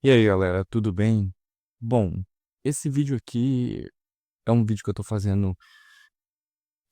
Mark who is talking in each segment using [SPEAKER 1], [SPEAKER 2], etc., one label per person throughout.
[SPEAKER 1] E aí, galera, tudo bem? Bom, esse vídeo aqui é um vídeo que eu tô fazendo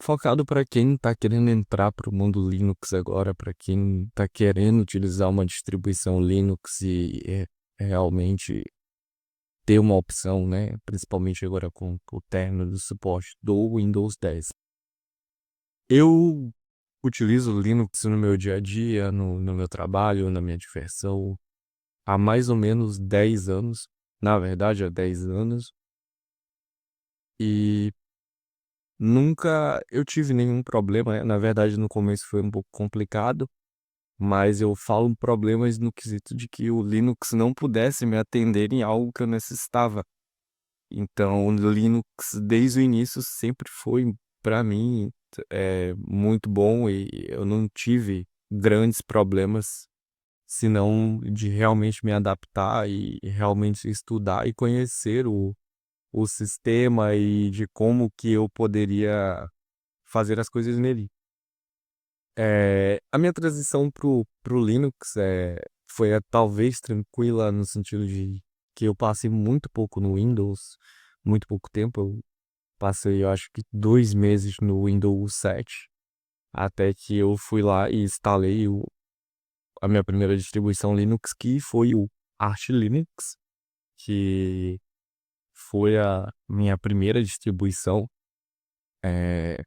[SPEAKER 1] focado para quem tá querendo entrar pro mundo Linux agora, para quem tá querendo utilizar uma distribuição Linux e realmente ter uma opção, né? Principalmente agora com o término do suporte do Windows 10. Eu utilizo Linux no meu dia a dia, no meu trabalho, na minha diversão, há mais ou menos 10 anos. Na verdade, há 10 anos. E nunca eu tive nenhum problema, né? Na verdade, no começo foi um pouco complicado, mas eu falo problemas no quesito de que o Linux não pudesse me atender em algo que eu necessitava. Então, o Linux, desde o início, sempre foi, para mim, muito bom e eu não tive grandes problemas, senão de realmente me adaptar e realmente estudar e conhecer o sistema e de como que eu poderia fazer as coisas nele. A minha transição pro Linux foi talvez tranquila no sentido de que eu passei muito pouco no Windows, muito pouco tempo. Eu passei, eu acho que 2 meses no Windows 7, até que eu fui lá e instalei a minha primeira distribuição Linux, que foi o Arch Linux, que foi a minha primeira distribuição. É,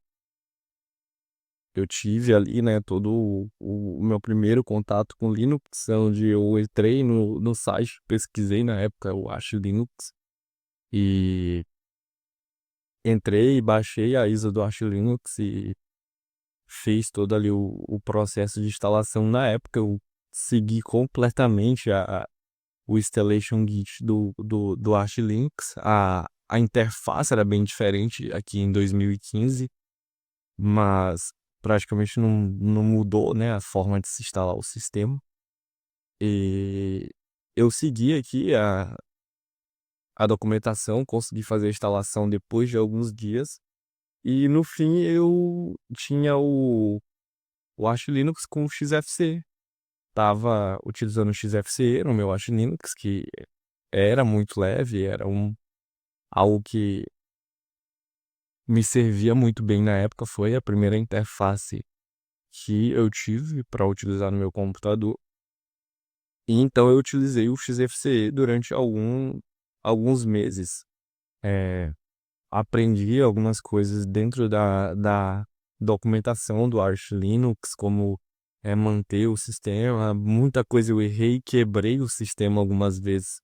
[SPEAKER 1] Eu tive ali, né, todo o meu primeiro contato com Linux, onde eu entrei no site, pesquisei na época, eu acho Linux, e entrei e baixei a ISO do Arch Linux e fiz todo ali o processo de instalação. Na época eu segui completamente o installation Git do Arch Linux. A interface era bem diferente aqui em 2015, mas praticamente não mudou, né, a forma de se instalar o sistema. E eu segui aqui a documentação, consegui fazer a instalação depois de alguns dias. E no fim eu tinha o Arch Linux com o XFCE. Tava utilizando o XFCE no meu Arch Linux, que era muito leve, era algo que me servia muito bem na época. Foi a primeira interface que eu tive para utilizar no meu computador. E então eu utilizei o XFCE durante alguns meses. É, Aprendi algumas coisas dentro da documentação do Arch Linux, como manter o sistema. Muita coisa eu errei, quebrei o sistema algumas vezes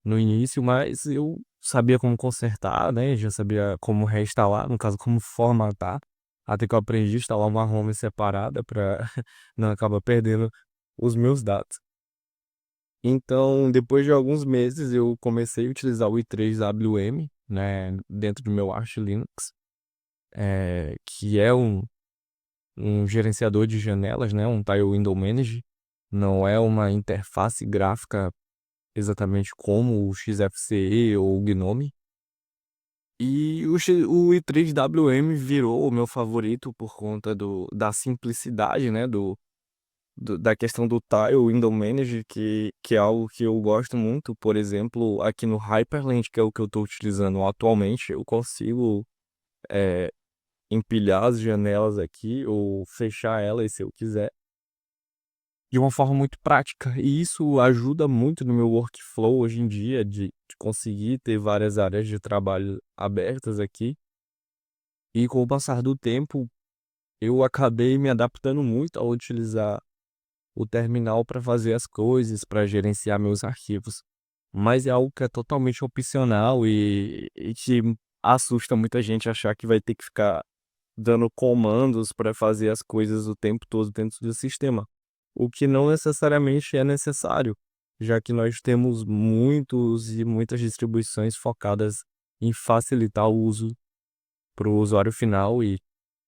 [SPEAKER 1] no início, mas eu sabia como consertar, né? Já sabia como reinstalar, no caso, como formatar. Até que eu aprendi a instalar uma ROM separada para não acabar perdendo os meus dados. Então, depois de alguns meses, eu comecei a utilizar o i3WM, né, dentro do meu Arch Linux, que é um gerenciador de janelas, né, um Tile Window Manager. Não é uma interface gráfica exatamente como o XFCE ou o GNOME. E o i3WM virou o meu favorito por conta da simplicidade, né, da questão do Tile Window Manager, que é algo que eu gosto muito. Por exemplo, aqui no Hyperland, que é o que eu estou utilizando atualmente, eu consigo é, empilhar as janelas aqui ou fechar elas se eu quiser de uma forma muito prática. E isso ajuda muito no meu workflow hoje em dia, de conseguir ter várias áreas de trabalho abertas aqui. E com o passar do tempo, eu acabei me adaptando muito a utilizar o terminal para fazer as coisas, para gerenciar meus arquivos. Mas é algo que é totalmente opcional e que assusta muita gente achar que vai ter que ficar dando comandos para fazer as coisas o tempo todo dentro do sistema. O que não necessariamente é necessário, já que nós temos muitos e muitas distribuições focadas em facilitar o uso para o usuário final e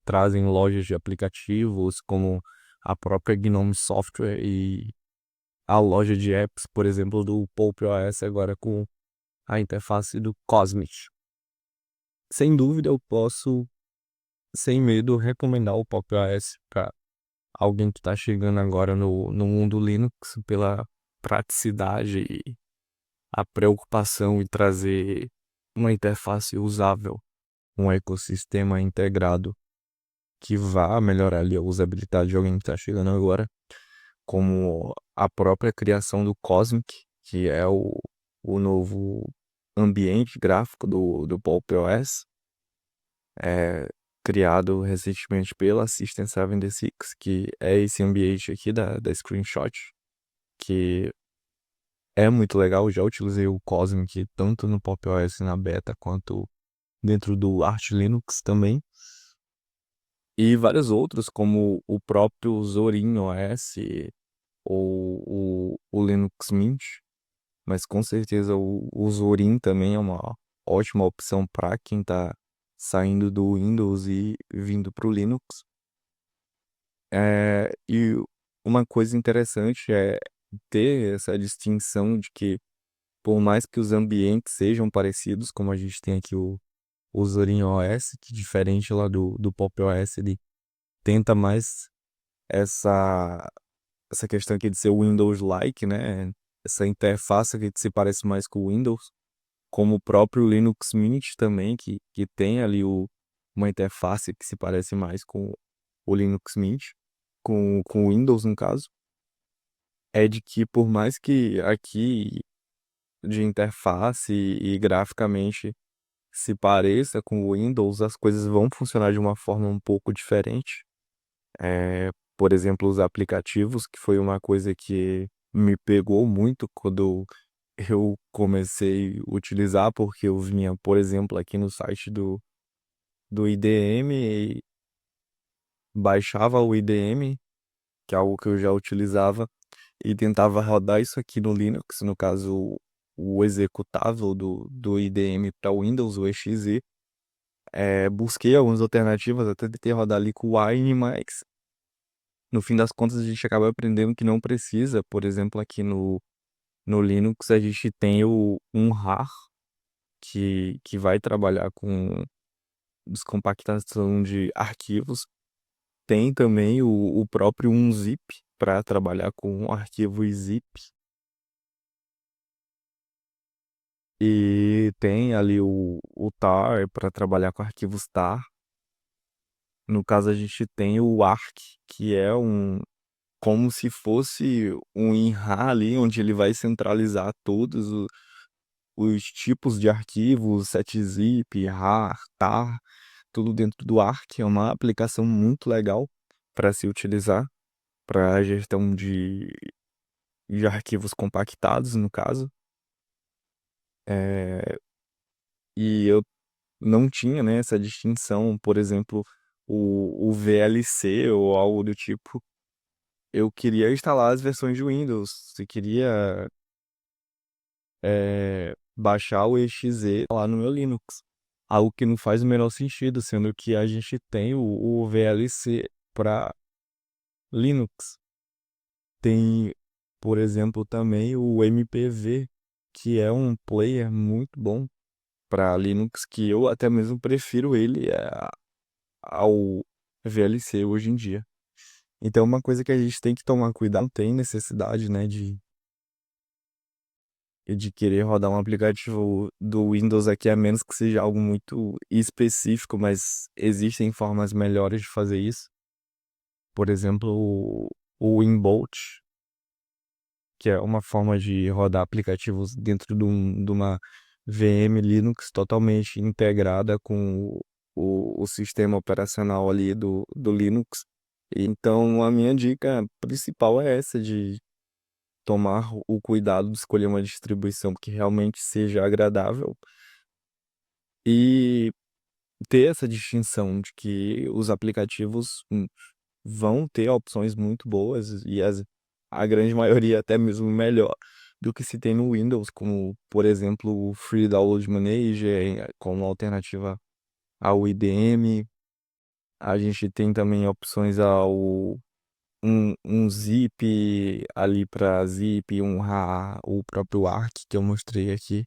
[SPEAKER 1] trazem lojas de aplicativos como a própria Gnome Software e a loja de apps, por exemplo, do Pulp OS agora com a interface do Cosmic. Sem dúvida, eu posso, sem medo, recomendar o Pulp OS para alguém que está chegando agora no mundo Linux pela praticidade a preocupação em trazer uma interface usável, um ecossistema integrado que vá melhorar ali a usabilidade de alguém que está chegando agora, como a própria criação do Cosmic, que é o novo ambiente gráfico do Pulp OS, é, criado recentemente pela System76, que é esse ambiente aqui da Screenshot, que é muito legal. Já utilizei o Cosmic tanto no Pop OS na beta quanto dentro do Arch Linux também. E vários outros, como o próprio Zorin OS ou o Linux Mint. Mas com certeza o Zorin também é uma ótima opção para quem está saindo do Windows e vindo para o Linux. E uma coisa interessante é ter essa distinção de que, por mais que os ambientes sejam parecidos, como a gente tem aqui o Zorin OS, que diferente lá do Pop OS, ele tenta mais essa, essa questão aqui de ser Windows-like, né? Essa interface que se parece mais com o Windows, como o próprio Linux Mint também, que tem ali uma interface que se parece mais com o Linux Mint, com o Windows no caso, é de que por mais que aqui de interface e graficamente se pareça com o Windows, as coisas vão funcionar de uma forma um pouco diferente. Por exemplo, os aplicativos, que foi uma coisa que me pegou muito quando eu comecei a utilizar, porque eu vinha, por exemplo, aqui no site do IDM e baixava o IDM, que é algo que eu já utilizava, e tentava rodar isso aqui no Linux, no caso, o executável do IDM para Windows, o exe. Busquei algumas alternativas, até tentei rodar ali com o Wine, mas no fim das contas a gente acaba aprendendo que não precisa. Por exemplo, aqui no Linux a gente tem um RAR que vai trabalhar com descompactação de arquivos. Tem também o próprio unzip para trabalhar com arquivos zip. E tem ali o tar para trabalhar com arquivos tar. No caso, a gente tem o arc, que é como se fosse um INRAR ali, onde ele vai centralizar todos os tipos de arquivos, setzip, rar, tar, tudo dentro do Arc. É uma aplicação muito legal para se utilizar para gestão de arquivos compactados, no caso. É, e eu não tinha, né, essa distinção, por exemplo, o VLC ou algo do tipo. Eu queria instalar as versões de Windows, se queria baixar o exe lá no meu Linux. Algo que não faz o menor sentido, sendo que a gente tem o VLC para Linux. Tem, por exemplo, também o MPV, que é um player muito bom para Linux, que eu até mesmo prefiro ele ao VLC hoje em dia. Então, uma coisa que a gente tem que tomar cuidado, não tem necessidade, né, de querer rodar um aplicativo do Windows aqui, a menos que seja algo muito específico, mas existem formas melhores de fazer isso. Por exemplo, o Winbolt, que é uma forma de rodar aplicativos dentro de uma VM Linux totalmente integrada com o sistema operacional ali do Linux. Então, a minha dica principal é essa, de tomar o cuidado de escolher uma distribuição que realmente seja agradável e ter essa distinção de que os aplicativos vão ter opções muito boas e a grande maioria até mesmo melhor do que se tem no Windows, como, por exemplo, o Free Download Manager, como alternativa ao IDM. A gente tem também opções um zip ali para zip, um RAR, o próprio ARC que eu mostrei aqui.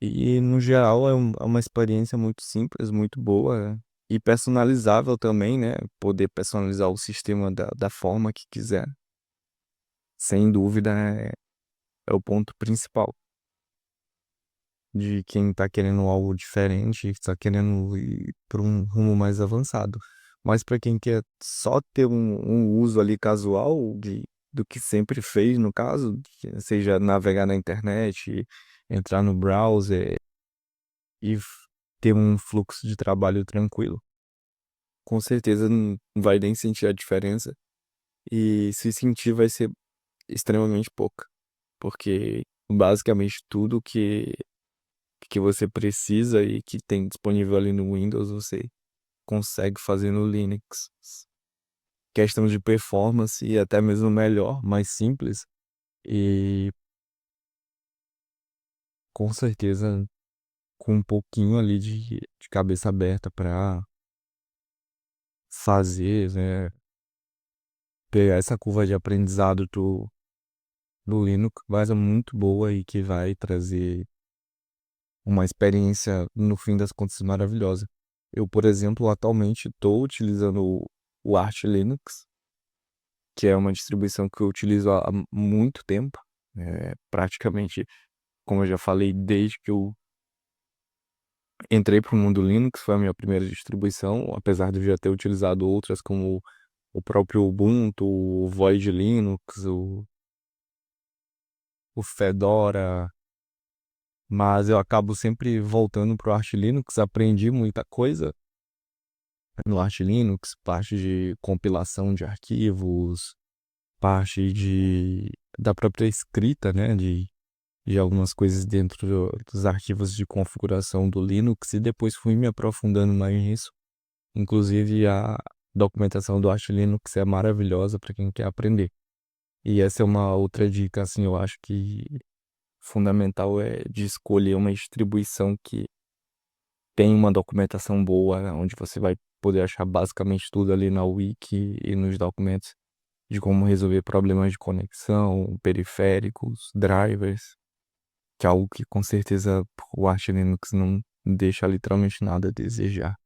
[SPEAKER 1] E no geral é uma experiência muito simples, muito boa e personalizável também, né? Poder personalizar o sistema da forma que quiser. Sem dúvida, é o ponto principal de quem tá querendo algo diferente, está querendo ir para um rumo mais avançado. Mas para quem quer só ter um uso ali casual do que sempre fez, no caso, que seja navegar na internet, entrar no browser e ter um fluxo de trabalho tranquilo, com certeza não vai nem sentir a diferença. E se sentir, vai ser extremamente pouca, porque basicamente tudo que você precisa e que tem disponível ali no Windows, você consegue fazer no Linux. Questão de performance e até mesmo melhor, mais simples e com certeza com um pouquinho ali de cabeça aberta para fazer, né, pegar essa curva de aprendizado do Linux, mas é muito boa e que vai trazer uma experiência, no fim das contas, maravilhosa. Eu, por exemplo, atualmente estou utilizando o Arch Linux, que é uma distribuição que eu utilizo há muito tempo, praticamente, como eu já falei, desde que eu entrei para o mundo Linux, foi a minha primeira distribuição, apesar de eu já ter utilizado outras como o próprio Ubuntu, o Void Linux, o Fedora, mas eu acabo sempre voltando para o Arch Linux, aprendi muita coisa no Arch Linux, parte de compilação de arquivos, parte da própria escrita, né, de algumas coisas dentro dos arquivos de configuração do Linux, e depois fui me aprofundando mais nisso. Inclusive, a documentação do Arch Linux é maravilhosa para quem quer aprender. E essa é uma outra dica, assim, eu acho que fundamental é de escolher uma distribuição que tem uma documentação boa, onde você vai poder achar basicamente tudo ali na wiki e nos documentos de como resolver problemas de conexão, periféricos, drivers, que é algo que com certeza o Arch Linux não deixa literalmente nada a desejar.